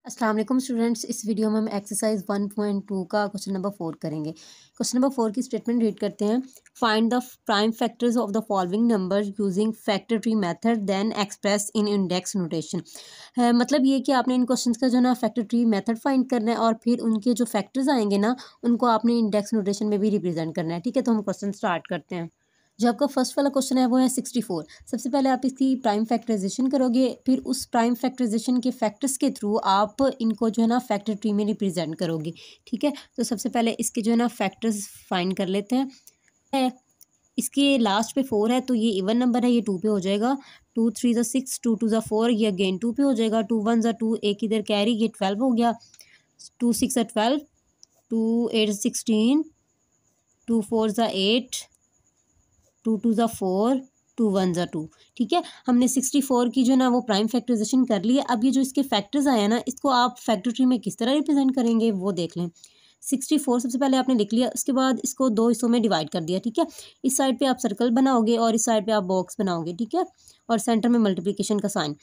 अस्सलाम वालेकुम स्टूडेंट्स। इस वीडियो में हम एक्सरसाइज 1.2 का क्वेश्चन नंबर 4 करेंगे। क्वेश्चन नंबर 4 की स्टेटमेंट रीड करते हैं। Find the prime factors of the following numbers using factor tree method then express in index notation. मतलब ये कि आपने इन क्वेश्चंस का जो ना फैक्टर ट्री मेथड फाइंड करना है और फिर उनके जो फैक्टर्स आएंगे ना उनको आपने इंडेक्स नोटेशन में भी रिप्रेजेंट करना है। ठीक है, तो हम क्वेश्चन स्टार्ट करते हैं। जो आपका फर्स्ट वाला क्वेश्चन है वो है 64। सबसे पहले आप इसकी प्राइम फैक्टराइजेशन करोगे, फिर उस प्राइम फैक्टराइजेशन के फैक्टर्स के थ्रू आप इनको जो है ना फैक्टर ट्री में रिप्रेजेंट करोगे। ठीक है, तो सबसे पहले इसके जो है ना फैक्टर्स फाइंड कर लेते हैं। इसके लास्ट पे 4 है तो ये इवन नंबर है, ये 2 पे हो जाएगा। 2 3 ज़ा 6, 2 2 ज़ा 4, ये अगेन 2 पे हो जाएगा। 2 1 ज़ा 2, एक इधर कैरी, ये 12 हो गया। 2 6 ज़ा 12, 2 8 16, 2 4 ज़ा 8, 2 2 ज़ा 4, 2 1 ज़ा 2। ठीक है, हमने 64 की जो ना वो प्राइम फैक्टराइजेशन कर ली है। अब ये जो इसके फैक्टर्स आए हैं ना, इसको आप फैक्टर ट्री में किस तरह रिप्रेजेंट करेंगे वो देख लें। 64 सबसे पहले आपने लिख लिया, उसके बाद इसको 2 हिस्सों में डिवाइड कर दिया। ठीक है, इस साइड पे आप सर्कल बनाओगे और इस साइड पे आप बॉक्स बनाओगे। ठीक है, और सेंटर में मल्टीप्लिकेशन का साइन।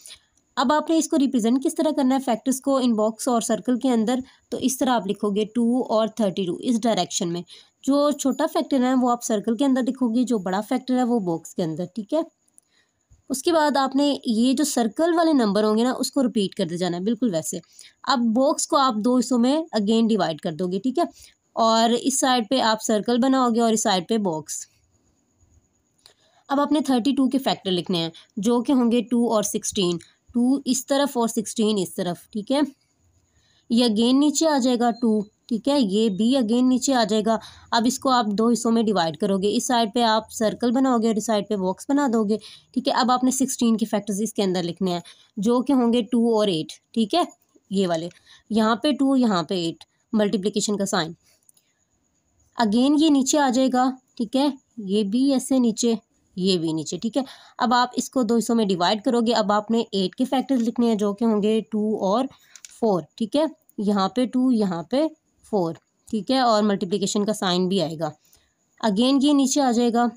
अब आपने इसको रिप्रेजेंट किस तरह करना है फैक्टर्स को इन बॉक्स और सर्कल के अंदर, तो इस तरह आप लिखोगे 2 और 32 इस डायरेक्शन में। जो छोटा फैक्टर है वो आप सर्कल के अंदर लिखोगे, जो बड़ा फैक्टर है वो बॉक्स के अंदर। ठीक है, उसके बाद आपने ये जो सर्कल वाले नंबर होंगे ना उसको रिपीट करते जाना है बिल्कुल वैसे। अब बॉक्स को आप 2 हिस्सों में अगेन डिवाइड कर दोगे। ठीक है, और इस साइड पे आप सर्कल बनाओगे और इस साइड पे बॉक्स। अब आपने 32 के फैक्टर लिखने हैं जो कि होंगे 2 और 16। 2 इस तरफ और 16 इस तरफ। ठीक है, ये अगेन नीचे आ जाएगा 2। ठीक है, ये भी अगेन नीचे आ जाएगा। अब इसको आप 2 हिस्सों में डिवाइड करोगे, इस साइड पे आप सर्कल बनाओगे और इस साइड पे बॉक्स बना दोगे। ठीक है, अब आपने 16 के फैक्टर्स इसके अंदर लिखने हैं जो कि होंगे 2 और 8। ठीक है, ये वाले यहाँ पे 2 यहाँ पे 8, मल्टीप्लिकेशन का साइन। अगेन ये नीचे आ जाएगा। ठीक है, ये भी ऐसे नीचे, ये भी नीचे। ठीक है, अब आप इसको 2 हिस्सों में डिवाइड करोगे। अब आपने 8 के फैक्टर्स लिखने हैं जो कि होंगे 2 और 4। ठीक है, यहाँ पे 2 यहाँ पे 4। ठीक है, और मल्टीप्लिकेशन का साइन भी आएगा। अगेन ये नीचे आ जाएगा।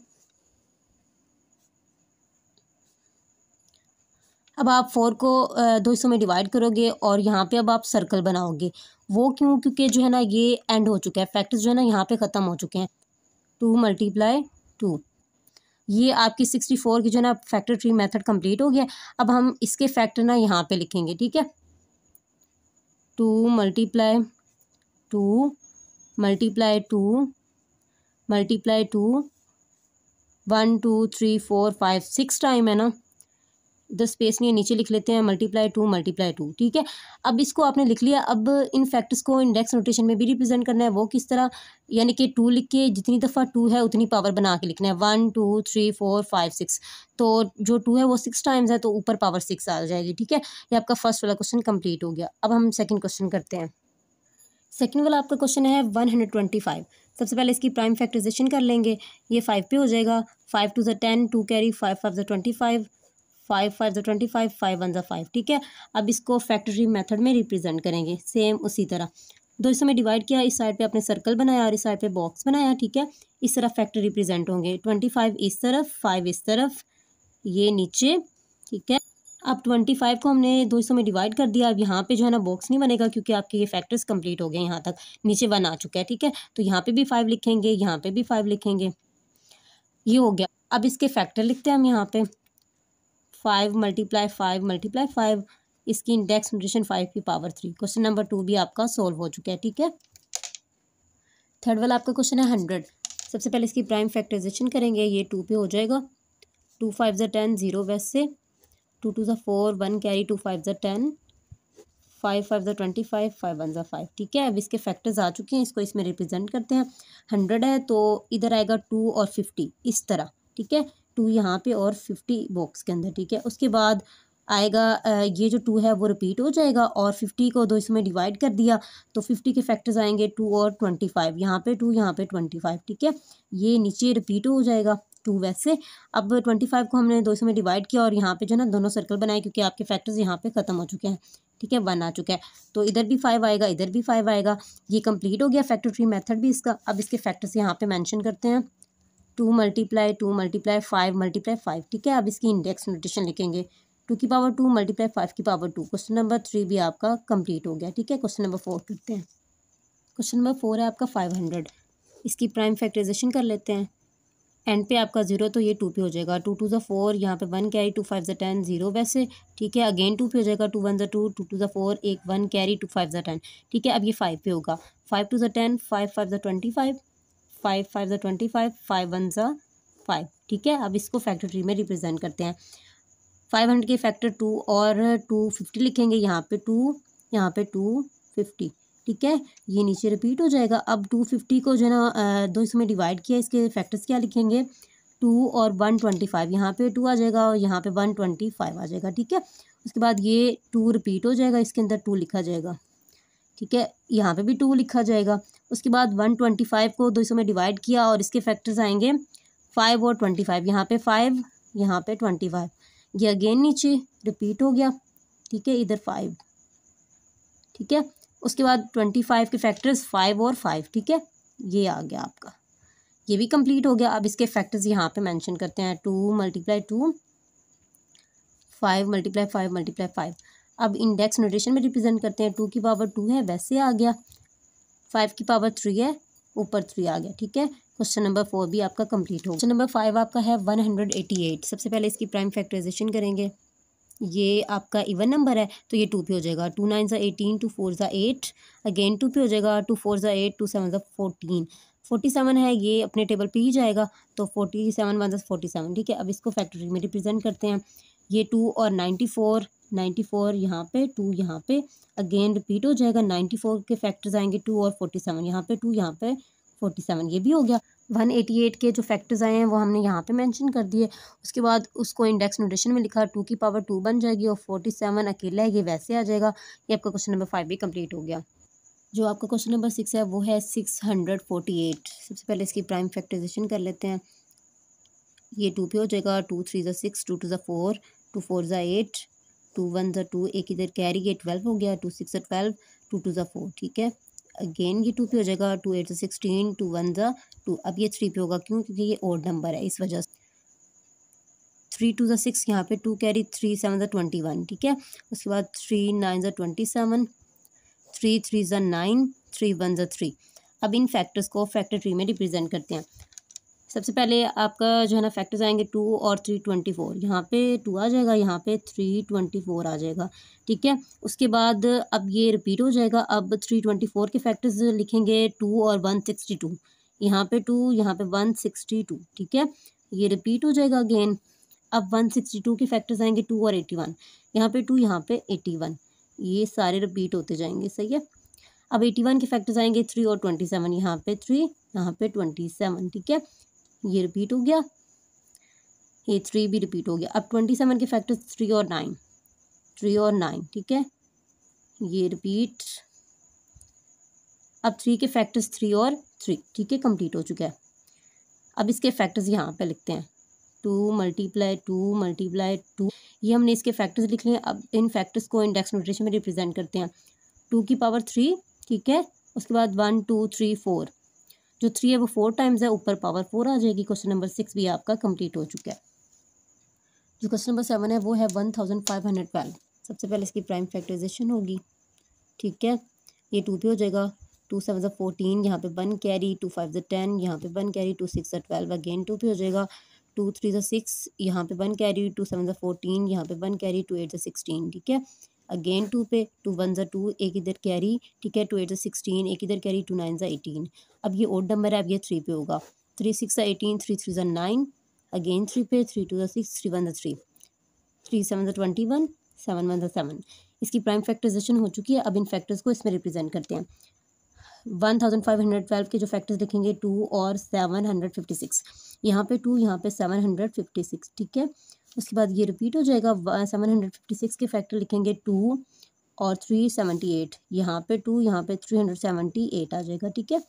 अब आप 4 को 2 हिस्सों में डिवाइड करोगे और यहाँ पे अब आप सर्कल बनाओगे। वो क्यों? क्योंकि जो है ना ये एंड हो चुका है, फैक्टर्स जो है ना यहाँ पे ख़त्म हो चुके हैं। 2 × 2, ये आपकी 64 की जो है ना फैक्टर ट्री मेथड कंप्लीट हो गया। अब हम इसके फैक्टर ना यहाँ पे लिखेंगे। ठीक है, 2 × 2 × 2 × 2, 1 2 3 4 5 6 टाइम है ना, इधर स्पेस नहीं है, नीचे लिख लेते हैं ×2 × 2। ठीक है, अब इसको आपने लिख लिया। अब इन फैक्टर्स को इंडेक्स नोटेशन में भी रिप्रेजेंट करना है। वो किस तरह? यानी कि 2 लिख के जितनी दफ़ा 2 है उतनी पावर बना के लिखना है। 1 2 3 4 5 6, तो जो 2 है वो 6 टाइम्स है तो ऊपर पावर 6 आ जाएगी। ठीक है, ये आपका फर्स्ट वाला क्वेश्चन कंप्लीट हो गया। अब हम सेकेंड क्वेश्चन करते हैं। सेकेंड वाला आपका क्वेश्चन है 125। सबसे पहले इसकी प्राइम फैक्टराइजेशन कर लेंगे। ये 5 पे हो जाएगा। 5 2 ज़ा 10, 2 कैरी, 5 5 ज़ा 25, 5 5 ज़ा 25, 5 1 ज़ा 5। ठीक है, अब इसको फैक्टर ट्री मेथड में रिप्रेजेंट करेंगे सेम उसी तरह। 2 हिस्सों में डिवाइड किया, इस साइड पे आपने सर्कल बनाया और इस साइड पे बॉक्स बनाया। ठीक है, इस तरह फैक्टर रिप्रेजेंट होंगे। 25 इस तरफ, 5 इस तरफ, ये नीचे। ठीक है, अब 25 को हमने 2 हिस्सों में डिवाइड कर दिया। अब यहाँ पे जो है ना बॉक्स नहीं बनेगा क्योंकि आपके ये फैक्टर्स कंप्लीट हो गए। यहाँ तक नीचे 1 आ चुका है। ठीक है, तो यहाँ पे भी 5 लिखेंगे, यहाँ पे भी 5 लिखेंगे। ये हो गया। अब इसके फैक्टर लिखते हैं हम यहाँ पे। 5 × 5 × 5, इसकी इंडेक्स नोटेशन 5 की पावर 3। क्वेश्चन नंबर 2 भी आपका सोल्व हो चुका है। ठीक है, थर्ड वाला आपका क्वेश्चन है 100। सबसे पहले इसकी प्राइम फैक्टराइजेशन करेंगे। ये 2 पे हो जाएगा। 2 5 ज़ा 10, 0 वैसे। 2 2 ज़ा 4, 1 कैरी, 2 5 ज़ा 10, 5 5 ज़ा 25, 5 1 ज़ा 5। ठीक है, अब इसके फैक्टर्स आ चुके हैं, इसको इसमें रिप्रेजेंट करते हैं। 100 है तो इधर आएगा 2 और 50 इस तरह। ठीक है, 2 यहाँ पे और 50 बॉक्स के अंदर। ठीक है, उसके बाद आएगा ये जो 2 है वो रिपीट हो जाएगा और 50 को 2 इसमें डिवाइड कर दिया तो 50 के फैक्टर्स आएंगे 2 और 25, यहाँ पे 2 यहाँ पे 25। ठीक है, ये नीचे रिपीट हो जाएगा 2 वैसे। अब 25 को हमने 2 में डिवाइड किया और यहाँ पे जो ना दोनों सर्कल बनाए क्योंकि आपके फैक्टर्स यहाँ पे ख़त्म हो चुके हैं। ठीक है, 1 आ चुका है तो इधर भी 5 आएगा, इधर भी 5 आएगा। ये कंप्लीट हो गया फैक्टर ट्री मेथड भी इसका। अब इसके फैक्टर्स यहाँ पे मेंशन करते हैं। 2 × 2 × 5 × 5। ठीक है, अब इसकी इंडेक्स नोटेशन लिखेंगे। 2 की पावर 2 मल्टीप्लाई 5 की पावर 2। क्वेश्चन नंबर 3 भी आपका कंप्लीट हो गया। ठीक है, क्वेश्चन नंबर 4 करते हैं। क्वेश्चन नंबर 4 है आपका 500। इसकी प्राइम फैक्टराइजेशन कर लेते हैं। एंड पे आपका 0 तो ये 2 पे हो जाएगा। 2 2 4, यहाँ पे 1 कैरी, 2 5 10, 0 वैसे। ठीक है, अगेन 2 पे हो जाएगा। 2 1 2, 2 2 4, एक 1 कैरी, 2 5 10। ठीक है, अब ये 5 पे होगा। 5 2 10, 5 5 25, 5 5 25, 5 1 5। ठीक है, अब इसको फैक्टर ट्री में रिप्रेजेंट करते हैं। 500 के फैक्टर 2 और 250 लिखेंगे। यहाँ पे 2, यहाँ पे 250। ठीक है, ये नीचे रिपीट हो जाएगा। अब 250 को जो है ना 2 में डिवाइड किया, इसके फैक्टर्स क्या लिखेंगे? 2 और 125। यहाँ पे 2 आ जाएगा और यहाँ पे 125 आ जाएगा। ठीक है, उसके बाद ये 2 रिपीट हो जाएगा, इसके अंदर 2 लिखा जाएगा। ठीक है, यहाँ पे भी 2 लिखा जाएगा। उसके बाद 125 को 200 में डिवाइड किया और इसके फैक्टर्स आएंगे 5 और 25। यहाँ पे 5, यहाँ पे 25। ये अगेन नीचे रिपीट हो गया। ठीक है, इधर 5। ठीक है, उसके बाद 25 के फैक्टर्स 5 और 5। ठीक है, ये आ गया आपका, ये भी कंप्लीट हो गया। अब इसके फैक्टर्स यहाँ पे मेंशन करते हैं। 2 × 2, 5 × 5 × 5। अब इंडेक्स नोटेशन में रिप्रेजेंट करते हैं। 2 की पावर 2 है, वैसे आ गया। 5 की पावर 3 है, ऊपर 3 आ गया। ठीक है, क्वेश्चन नंबर 4 भी आपका कंप्लीट हो गया। क्वेश्चन नंबर 5 आपका है 188। सबसे पहले इसकी प्राइम फैक्टराइजेशन करेंगे। ये आपका इवन नंबर है तो ये 2 पे हो जाएगा। 2 9 18, 2 4 8, अगेन 2 पे हो जाएगा। 2 4 8, 2 7 14। 47 है, ये अपने टेबल पे ही जाएगा तो 47 1 47। ठीक है, अब इसको फैक्टरी में रिप्रेजेंट करते हैं। ये 2 और 94, 94 यहाँ पे, 2 यहाँ पे, अगेन रिपीट हो जाएगा। 94 के फैक्टर्स आएंगे 2 और 47, यहाँ पे 2, यहाँ पे 47। ये भी हो गया। 188 के जो फैक्टर्स आए हैं वो हमने यहाँ पे मेंशन कर दिए। उसके बाद उसको इंडेक्स नोटेशन में लिखा। 2 की पावर 2 बन जाएगी और 47 अकेला है, ये वैसे आ जाएगा। ये आपका क्वेश्चन नंबर 5 भी कंप्लीट हो गया। जो आपका क्वेश्चन नंबर 6 है वो है 648। सबसे पहले इसकी प्राइम फैक्टराइजेशन कर लेते हैं। ये 2 पे हो जाएगा। 2 3 6, 2 2 4, 2 4 8, 2 1 2, एक इधर कैरी, ये 12 हो गया। 2 6 12, 2 2 4। ठीक है, अगेन ये 2 पे हो जाएगा। 2 8 16, 2 1 2। अब ये 3 पे होगा, क्यों? क्योंकि ये ओड नंबर है, इस वजह से। 3 2 6, यहाँ पे 2 कैरी, 3 7 21। ठीक है, उसके बाद 3 9 27, 3 3 9, 3 1 3। अब इन फैक्टर्स को फैक्टर ट्री में रिप्रेजेंट करते हैं। सबसे पहले आपका जो है ना फैक्टर्स आएंगे 2 और 3 24। यहाँ पे 2 आ जाएगा, यहाँ पे 3 24 आ जाएगा। ठीक है, उसके बाद अब ये रिपीट हो जाएगा। अब 3 24 के फैक्टर्स लिखेंगे 2 और 162। यहाँ पे 2, यहाँ पे 162। ठीक है, ये रिपीट हो जाएगा अगेन। अब 162 के फैक्टर्स आएंगे 2 और 81। यहाँ पे 2, यहाँ पे 81। ये सारे रिपीट होते जाएंगे। सही है, अब 81 के फैक्टर्स आएंगे 3 और 27। यहाँ पे 3, यहाँ पे 27। ठीक है, ये रिपीट हो गया, ये 3 भी रिपीट हो गया। अब 27 के फैक्टर्स 3 और 9, 3 और 9। ठीक है, ये रिपीट। अब 3 के फैक्टर्स 3 और 3। ठीक है, कंप्लीट हो चुका है। अब इसके फैक्टर्स यहाँ पे लिखते हैं। 2 × 2 × 2। ये हमने इसके फैक्टर्स लिख लिए। अब इन फैक्टर्स को इंडेक्स नोटेशन में रिप्रेजेंट करते हैं। 2 की पावर 3। ठीक है, उसके बाद 1 2 3 4। जो 3 है वो 4 टाइम्स है, ऊपर पावर 4 आ जाएगी। क्वेश्चन नंबर 6 भी आपका कंप्लीट हो चुका है। जो क्वेश्चन नंबर 7 है वो है 1512। सबसे पहले इसकी प्राइम फैक्टराइजेशन होगी। ठीक है, ये 2 पे हो जाएगा। 2 7 14, यहाँ पे 1 कैरी, 2 5 10, यहाँ पे 1 कैरी, 2 6 12, अगेन 2 पे हो जाएगा। 2 3 6, यहाँ पे 1 कैरी, 2 7 14, यहाँ पे 1 कैरी, 2 8 16। ठीक है, अगेन 2 पे, 2 1 2, एक इधर कैरी। ठीक है, 2 8 16, एक इधर कैरी, 2 9 18। अब ये ओड नंबर है, अब ये 3 पे होगा। 3 6 18, 3 3 9, अगेन 3 पे, 3 2 6, 3 1 3, 3 7 21, 7 1 7। इसकी प्राइम फैक्टराइजेशन हो चुकी है। अब इन फैक्टर्स को इसमें रिप्रेजेंट करते हैं। 1512 के जो फैक्टर्स लिखेंगे 2 और 756। यहाँ पे 2, यहाँ पे 756। ठीक है, उसके बाद ये रिपीट हो जाएगा। 756 के फैक्टर लिखेंगे 2 और 378। यहाँ पे 2, यहाँ पे 378 आ जाएगा। ठीक है,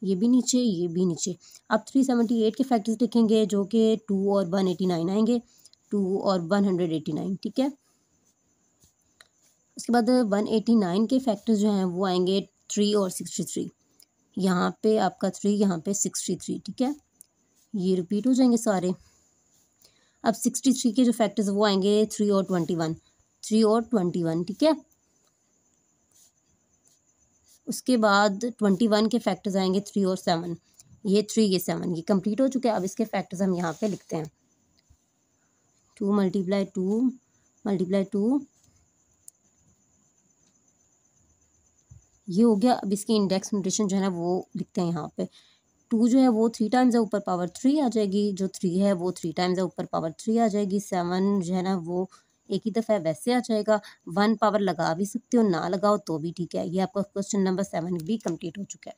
ये भी नीचे, ये भी नीचे। अब 378 के फैक्टर्स लिखेंगे जो कि 2 और 189 आएंगे। 2 और 189। ठीक है, उसके बाद 189 के फैक्टर्स जो हैं वो आएंगे 3 और 63। यहाँ पे आपका 3, यहाँ पे 63। ठीक है, ये रिपीट हो जाएंगे सारे। अब 63 के जो फैक्टर्स वो आएंगे 3 और 21, 3 और 21, ठीक है। उसके बाद 21 के फैक्टर्स आएंगे 3 और 7, ये 3 ये 7, ये कंप्लीट हो चुके हैं। अब इसके फैक्टर्स हम यहाँ पे लिखते हैं, 2 मल्टीप्लाई 2 मल्टीप्लाई 2, ये हो गया। अब इसकी इंडेक्स नोटेशन जो है ना वो लिखते हैं यहाँ पे। 2 जो है वो 3 टाइम्स है, ऊपर पावर 3 आ जाएगी। जो 3 है वो 3 टाइम्स है, ऊपर पावर 3 आ जाएगी। 7 जो है ना वो एक ही दफ़ा वैसे आ जाएगा। 1 पावर लगा भी सकते हो, ना लगाओ तो भी ठीक है। ये आपका क्वेश्चन नंबर 7 भी कंप्लीट हो चुका है।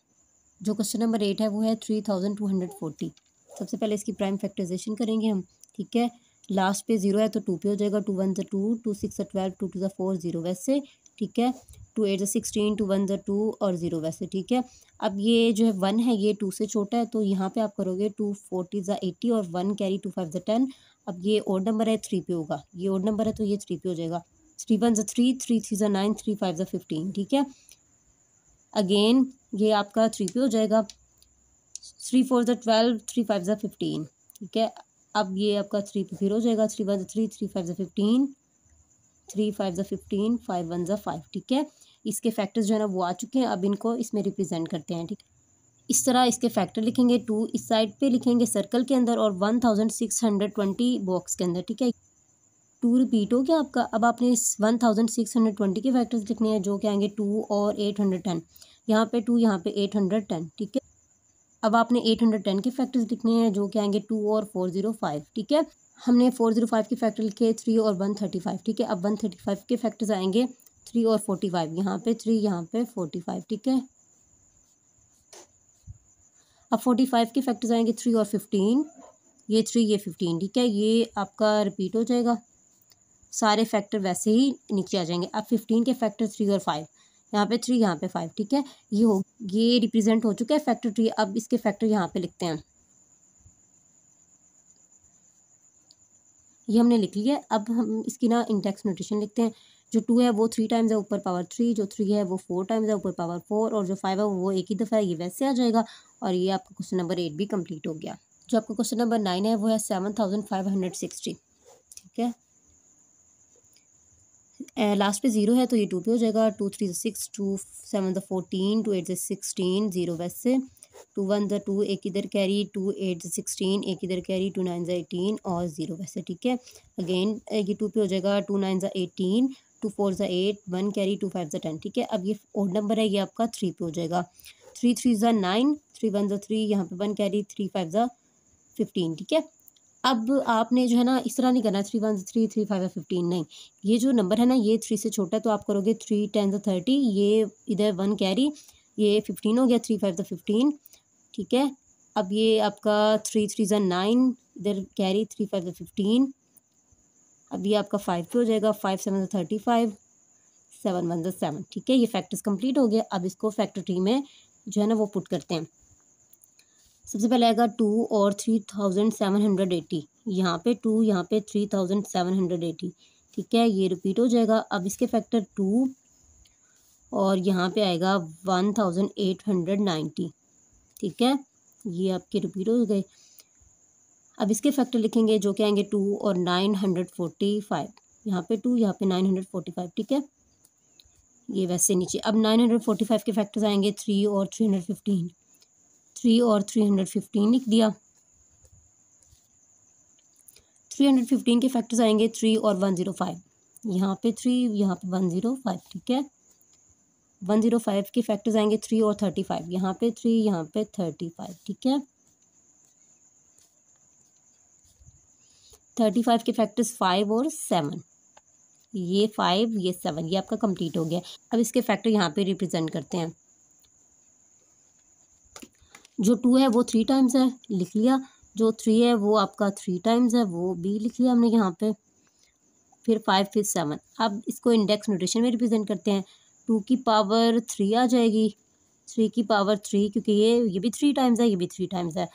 जो क्वेश्चन नंबर 8 है वो है 3240। सबसे पहले इसकी प्राइम फैक्टराइजेशन करेंगे हम, ठीक है। लास्ट पे 0 है तो 2 पे हो जाएगा। 2 1 2, 2 6 12, 2 2 4 0 वैसे, ठीक है। 2 8 16, 2 1 2 और 0 वैसे, ठीक है। अब ये जो है 1 है ये 2 से छोटा है, तो यहाँ पे आप करोगे 2 40 80 और 1 कैरी 2 5 10। अब ये ओड नंबर है 3 पे होगा, ये ओड नंबर है तो ये 3 पे हो जाएगा। 3 1 3, 3 3 9, 3 5 15, ठीक है। अगेन ये आपका 3 पे हो जाएगा। 3 4 12, 3 5 15, ठीक है। अब ये आपका 3 पे फिर हो जाएगा। 3 1 3, 3 5 15, 3 5 15, 5 1 5, ठीक है। इसके फैक्टर्स जो है ना वो आ चुके हैं। अब इनको इसमें रिप्रेजेंट करते हैं, ठीक है। इस तरह इसके फैक्टर लिखेंगे। 2 इस साइड पे लिखेंगे सर्कल के अंदर और 1620 बॉक्स के अंदर, ठीक है। 2 रिपीट हो गया आपका। अब आपने इस 1620 के फैक्टर्स लिखने हैं, जो कि आएंगे 2 और 810। यहाँ पे 2, यहाँ पे 810, ठीक है। अब आपने 810 के फैक्टर्स लिखने हैं, जो कि आएंगे 2 और 405, ठीक है। हमने 405 के फैक्टर लिखे 3 और 135, ठीक है। अब 135 के फैक्टर्स आएंगे 3 और 45, यहाँ पे 3, यहाँ पे 45, ठीक है। अब 45 के फैक्टर्स आएंगे 3 और 15, ये 3 ये 15, ठीक है। ये आपका रिपीट हो जाएगा। सारे फैक्टर वैसे ही नीचे आ जाएंगे। अब 15 के फैक्टर 3 और 5, यहाँ पे 3, यहाँ पे 5, ठीक है। ये रिप्रेजेंट हो चुका है फैक्टर ट्री। अब इसके फैक्टर यहाँ पे लिखते हैं, ये हमने लिख लिया। अब हम इसकी ना इंडेक्स नोटेशन लिखते हैं। जो 2 है वो 3 टाइम्स है, ऊपर पावर 3। जो 3 है वो 4 टाइम्स है, ऊपर पावर 4। और जो 5 है वो एक ही दफ़ा है, ये वैसे आ जाएगा। और ये आपका क्वेश्चन नंबर 8 भी कंप्लीट हो गया। जो आपका क्वेश्चन नंबर 9 है वो है 7560, ठीक है। लास्ट पे 0 है तो ये 2 पे हो जाएगा। 2 3 6, 2 7 14, 2 8 16, 0 वैसे। 2 1 2, एक इधर कैरी, 2 8 16, एक इधर कैरी, 2 9 18 और 0 वैसे, ठीक है। अगेन ये 2 पे हो जाएगा। 2 9 18, 2 4 8, 1 कैरी, 2 5 10, ठीक है। अब ये ओड नंबर है, ये आपका 3 पे हो जाएगा। 3 3 9, 3 1 3, यहाँ पे 1 कैरी, 3 5 15, ठीक है। अब आपने जो है ना इस तरह नहीं करना 3 1 3, 3 5 15, नहीं। ये जो नंबर है ना ये 3 से छोटा है, तो आप करोगे 3 10 30, ये इधर 1 कैरी, ये 15 हो गया। 3 5 15, ठीक है। अब ये आपका 3 3 9, इधर कैरी, 3 5 15। अब ये आपका 5 पे हो जाएगा। 5 7 35, 7 1 7, ठीक है। ये फैक्टर्स कंप्लीट हो गया। अब इसको फैक्टर ट्री में जो है ना वो पुट करते हैं। सबसे पहले आएगा 2 और 3780, यहाँ पे 2, यहाँ पे 3780, ठीक है। ये रिपीट हो जाएगा। अब इसके फैक्टर 2 और यहाँ पे आएगा 1890, ठीक है। ये आपके रिपीट हो गए। अब इसके फैक्टर लिखेंगे, जो कि आएंगे 2 और 945, यहाँ पे 2, यहाँ पे 945, ठीक है। ये वैसे नीचे। अब 945 के फैक्टर्स आएंगे 3 और 315, 3 और 315 लिख दिया। 315 के फैक्टर्स आएंगे 3 और 105, यहाँ पे 3, यहाँ पे 105, ठीक है। 105 के फैक्टर्स आएंगे 3 और 35, यहाँ पे 3, यहाँ पे 35, ठीक है। 35 के फैक्टर्स 5 और 7, ये 5 ये 7, ये आपका कंप्लीट हो गया। अब इसके फैक्टर यहाँ पे रिप्रेजेंट करते हैं। जो 2 है वो 3 टाइम्स है, लिख लिया। जो 3 है वो आपका 3 टाइम्स है, वो भी लिख लिया हमने यहाँ पे। फिर 5 फिर 7। अब इसको इंडेक्स नोटेशन में रिप्रेजेंट करते हैं। 2 की पावर 3 आ जाएगी, 3 की पावर 3, क्योंकि ये भी 3 टाइम्स है, ये भी 3 टाइम्स है।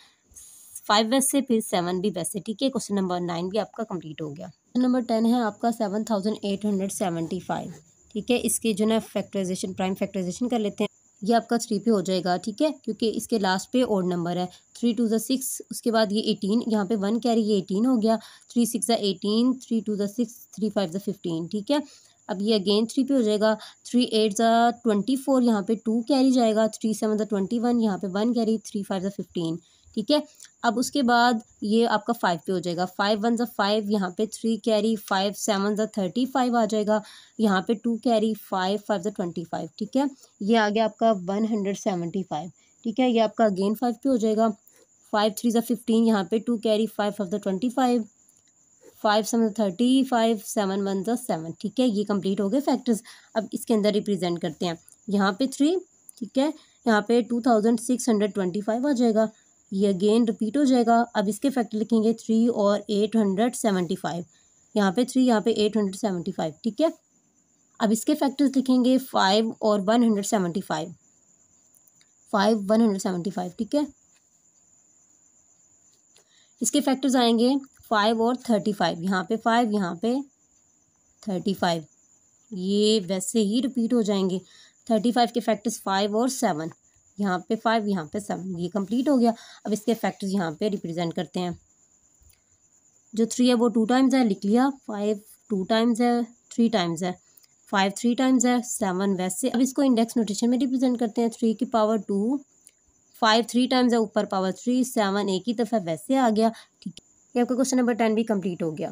5 वैसे, फिर 7 भी वैसे, ठीक है। क्वेश्चन नंबर 9 भी आपका कंप्लीट हो गया। क्वेश्चन नंबर 10 है आपका 7875, ठीक है। इसके जो ना फैक्टराइजेशन, प्राइम फैक्टराइजेशन कर लेते हैं। ये आपका 3 पे हो जाएगा, ठीक है, क्योंकि इसके लास्ट पे ओड नंबर है। 3 2 6, उसके बाद ये 18, यहाँ पे 1 कैरी, ये 18 हो गया। 3 6 18, 3 2 6, 3 5 15, ठीक है। अब ये अगेन 3 पे हो जाएगा। 3 8 24, यहाँ पे 2 कैरी जाएगा। 3 7 21, यहाँ पे 1 कैरी। 3 5 15, ठीक है। अब उसके बाद ये आपका 5 पे हो जाएगा। 5 1 5, यहाँ पे 3 कैरी। 5 7 35 आ जाएगा, यहाँ पे 2 कैरी। 5 5 25, ठीक है। ये आ गया आपका 175, ठीक है। ये आपका अगेन 5 पे हो जाएगा। 5 3 15, यहाँ पे 2 कैरी। 5 5 25, 5 7 35, 7 1 7, ठीक है। ये कंप्लीट हो गए फैक्टर्स। अब इसके अंदर रिप्रेजेंट करते हैं। यहाँ पे 3, ठीक है, यहाँ पे 2625 आ जाएगा। ये अगेन रिपीट हो जाएगा। अब इसके फैक्टर लिखेंगे 3 और 875, यहाँ पे 3, यहाँ पे 875, ठीक है। अब इसके फैक्टर्स लिखेंगे 5 और 175, 5 175, ठीक है। इसके फैक्टर्स आएंगे 5 और 35, यहाँ पे 5, यहाँ पे 35, ये वैसे ही रिपीट हो जाएंगे। 35 के फैक्टर्स 5 और 7, यहाँ पे 5, यहाँ पे 7, ये कंप्लीट हो गया। अब इसके फैक्टर्स यहाँ पे रिप्रेजेंट करते हैं। जो 3 है वो 2 टाइम्स है, लिख लिया। 5 2 टाइम्स है, 3 टाइम्स है। 5 3 टाइम्स है, 7 वैसे। अब इसको इंडेक्स नोटेशन में रिप्रेजेंट करते हैं। 3 की पावर 2, 5 3 टाइम्स है, ऊपर पावर 3, 7 एक ही दफ़ा वैसे आ गया, ठीक है। ये आपका क्वेश्चन नंबर 10 भी कंप्लीट हो गया।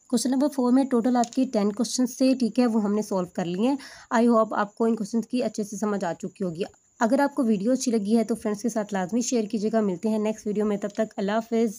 क्वेश्चन नंबर 4 में टोटल आपके 10 क्वेश्चन थे, ठीक है, वो हमने सॉल्व कर लिए हैं। आई होप आपको इन क्वेश्चन की अच्छे से समझ आ चुकी होगी। अगर आपको वीडियो अच्छी लगी है तो फ्रेंड्स के साथ लाजमी शेयर कीजिएगा। मिलते हैं नेक्स्ट वीडियो में, तब तक अल्लाह हाफिज़।